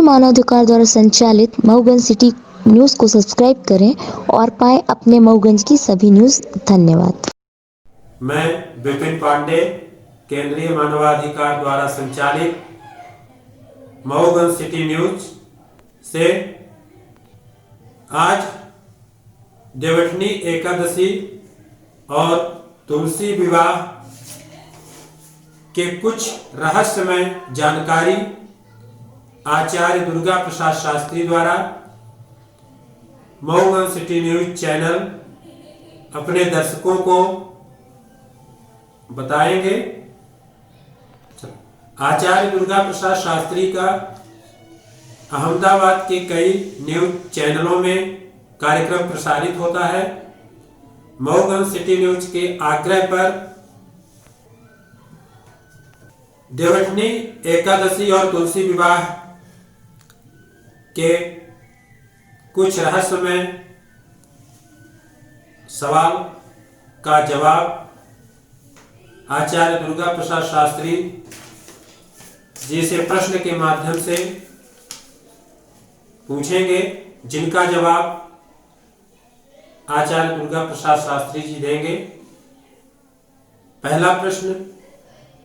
मानवाधिकार द्वारा संचालित मऊगंज सिटी न्यूज़ को सब्सक्राइब करें और पाएं अपने मऊगंज की सभी न्यूज़। धन्यवाद। मैं विपिन पांडे, केंद्रीय मानवाधिकार द्वारा संचालित मऊगंज सिटी न्यूज से आज देवठनी एकादशी और तुलसी विवाह के कुछ रहस्यमय जानकारी आचार्य दुर्गा प्रसाद शास्त्री द्वारा मऊगंज सिटी न्यूज चैनल अपने दर्शकों को बताएंगे। आचार्य दुर्गा प्रसाद शास्त्री का अहमदाबाद के कई न्यूज चैनलों में कार्यक्रम प्रसारित होता है। मऊगंज सिटी न्यूज के आग्रह पर देवठनी एकादशी और तुलसी विवाह के कुछ रहस्यमय सवाल का जवाब आचार्य दुर्गा प्रसाद शास्त्री जी से प्रश्न के माध्यम से पूछेंगे, जिनका जवाब आचार्य दुर्गा प्रसाद शास्त्री जी देंगे। पहला प्रश्न,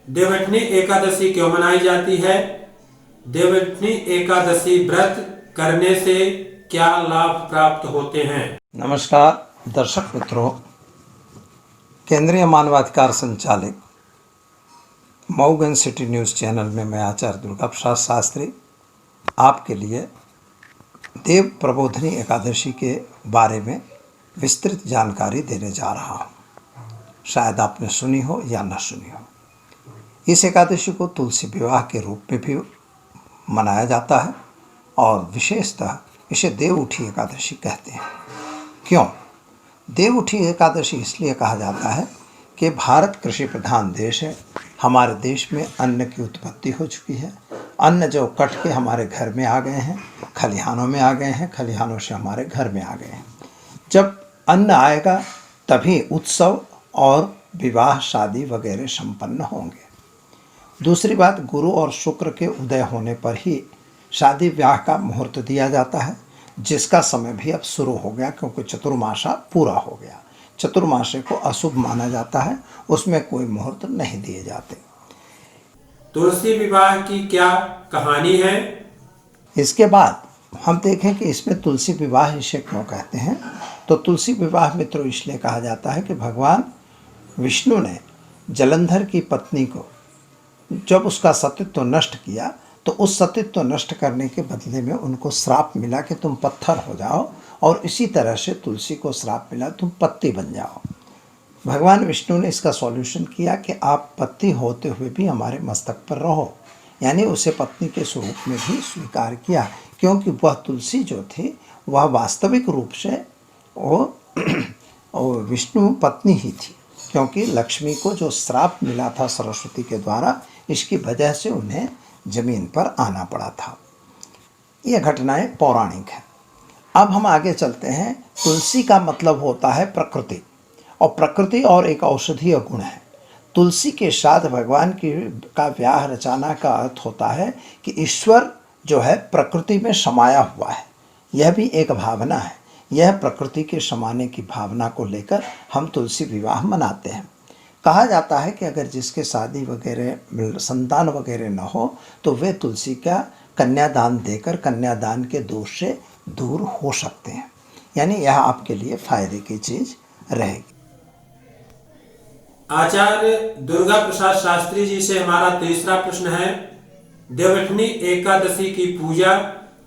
देवठनी एकादशी क्यों मनाई जाती है? देवठनी एकादशी व्रत करने से क्या लाभ प्राप्त होते हैं? नमस्कार दर्शक मित्रों, केंद्रीय मानवाधिकार संचालित मऊगंज सिटी न्यूज़ चैनल में मैं आचार्य दुर्गा प्रसाद शास्त्री आपके लिए देव प्रबोधिनी एकादशी के बारे में विस्तृत जानकारी देने जा रहा हूँ। शायद आपने सुनी हो या न सुनी हो। इस एकादशी को तुलसी विवाह के रूप में भी मनाया जाता है और विशेषतः इसे देवउठी एकादशी कहते हैं। क्यों देवउठी एकादशी? इसलिए कहा जाता है कि भारत कृषि प्रधान देश है। हमारे देश में अन्न की उत्पत्ति हो चुकी है। अन्न जो कट के हमारे घर में आ गए हैं, खलिहानों में आ गए हैं, खलिहानों से हमारे घर में आ गए हैं। जब अन्न आएगा तभी उत्सव और विवाह शादी वगैरह संपन्न होंगे। दूसरी बात, गुरु और शुक्र के उदय होने पर ही शादी ब्याह का मुहूर्त दिया जाता है, जिसका समय भी अब शुरू हो गया क्योंकि चतुर्मासा पूरा हो गया। चतुर्मासे को अशुभ माना जाता है, उसमें कोई मुहूर्त नहीं दिए जाते। तुलसी विवाह की क्या कहानी है? इसके बाद हम देखें कि इसमें तुलसी विवाह इसे क्यों कहते हैं। तो तुलसी विवाह मित्रों इसलिए कहा जाता है कि भगवान विष्णु ने जलंधर की पत्नी को जब उसका सतीत्व नष्ट किया तो उस सतीत्व नष्ट करने के बदले में उनको श्राप मिला कि तुम पत्थर हो जाओ, और इसी तरह से तुलसी को श्राप मिला तुम पत्ती बन जाओ। भगवान विष्णु ने इसका सॉल्यूशन किया कि आप पत्ती होते हुए भी हमारे मस्तक पर रहो, यानी उसे पत्नी के स्वरूप में भी स्वीकार किया, क्योंकि वह तुलसी जो थी वह वास्तविक रूप से वो विष्णु पत्नी ही थी, क्योंकि लक्ष्मी को जो श्राप मिला था सरस्वती के द्वारा, इसकी वजह से उन्हें जमीन पर आना पड़ा था। ये घटनाएं पौराणिक हैं। अब हम आगे चलते हैं। तुलसी का मतलब होता है प्रकृति, और प्रकृति और एक औषधीय गुण है। तुलसी के साथ भगवान का व्याह रचाना का अर्थ होता है कि ईश्वर जो है प्रकृति में समाया हुआ है। यह भी एक भावना है। यह प्रकृति के समाने की भावना को लेकर हम तुलसी विवाह मनाते हैं। कहा जाता है कि अगर जिसके शादी वगैरह संतान वगैरह न हो तो वे तुलसी का कन्यादान देकर कन्यादान के दोष से दूर हो सकते हैं, यानी यह आपके लिए फायदे की चीज रहेगी। आचार्य दुर्गा प्रसाद शास्त्री जी से हमारा तीसरा प्रश्न है, देवठनी एकादशी की पूजा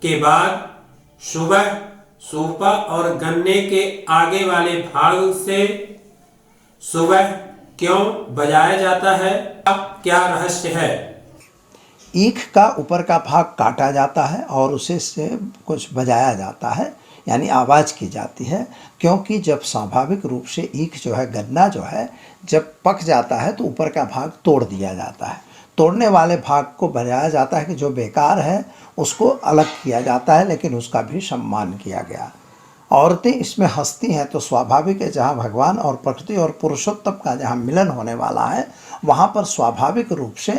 के बाद सुबह सूपा और गन्ने के आगे वाले भाग से सुबह क्यों बजाया जाता है? क्या रहस्य है? ईख का ऊपर का भाग काटा जाता है और उसे से कुछ बजाया जाता है, यानी आवाज़ की जाती है, क्योंकि जब स्वाभाविक रूप से ईख जो है, गन्ना जो है, जब पक जाता है तो ऊपर का भाग तोड़ दिया जाता है। तोड़ने वाले भाग को बजाया जाता है कि जो बेकार है उसको अलग किया जाता है, लेकिन उसका भी सम्मान किया गया। औरतें इसमें हंसती हैं तो स्वाभाविक है, जहाँ भगवान और प्रकृति और पुरुषोत्तम का जहाँ मिलन होने वाला है वहाँ पर स्वाभाविक रूप से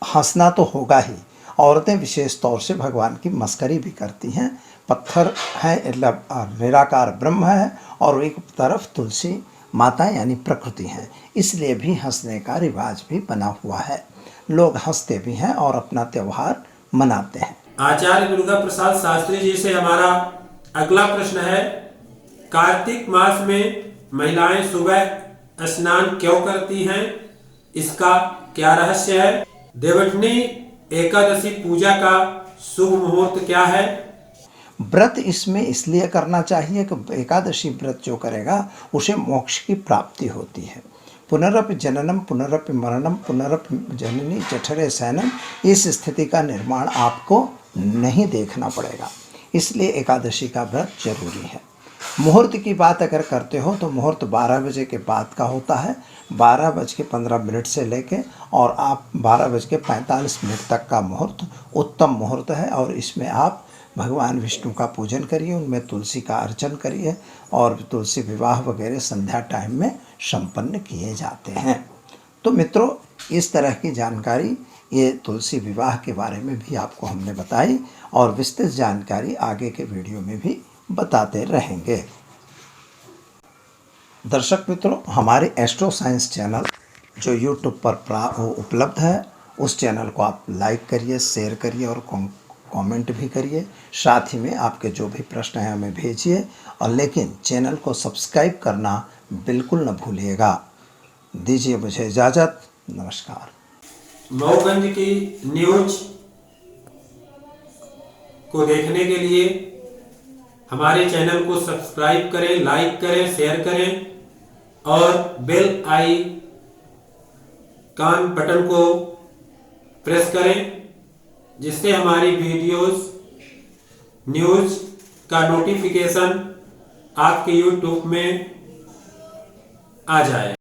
हंसना तो होगा ही। औरतें विशेष तौर से भगवान की मस्करी भी करती हैं। पत्थर है मतलब निराकार ब्रह्म है और एक तरफ तुलसी माता यानी प्रकृति है, इसलिए भी हंसने का रिवाज भी बना हुआ है। लोग हंसते भी हैं और अपना त्यौहार मनाते हैं। आचार्य दुर्गा प्रसाद शास्त्री जी से हमारा अगला प्रश्न है, कार्तिक मास में महिलाएं सुबह स्नान क्यों करती हैं, इसका क्या रहस्य है? देवठनी एकादशी पूजा का शुभ मुहूर्त क्या है? व्रत इसमें इसलिए करना चाहिए कि एकादशी व्रत जो करेगा उसे मोक्ष की प्राप्ति होती है। पुनरपि जननम पुनरपि मरणम पुनरपि जननी जठरे शयनम, इस स्थिति का निर्माण आपको नहीं देखना पड़ेगा, इसलिए एकादशी का व्रत जरूरी है। मुहूर्त की बात अगर करते हो तो मुहूर्त 12 बजे के बाद का होता है, 12:15 से लेके और आप 12:45 तक का मुहूर्त उत्तम मुहूर्त है और इसमें आप भगवान विष्णु का पूजन करिए, उनमें तुलसी का अर्चन करिए और तुलसी विवाह वगैरह संध्या टाइम में संपन्न किए जाते हैं। तो मित्रों, इस तरह की जानकारी ये तुलसी विवाह के बारे में भी आपको हमने बताई और विस्तृत जानकारी आगे के वीडियो में भी बताते रहेंगे। दर्शक मित्रों, हमारे एस्ट्रो साइंस चैनल जो यूट्यूब पर उपलब्ध है, उस चैनल को आप लाइक करिए, शेयर करिए और कमेंट भी करिए। साथ ही में आपके जो भी प्रश्न हैं हमें भेजिए और लेकिन चैनल को सब्सक्राइब करना बिल्कुल न भूलिएगा। दीजिए मुझे इजाज़त, नमस्कार। मऊगंज की न्यूज को देखने के लिए हमारे चैनल को सब्सक्राइब करें, लाइक करें, शेयर करें और बेल आइकन बटन को प्रेस करें, जिससे हमारी वीडियोस न्यूज का नोटिफिकेशन आपके यूट्यूब में आ जाए।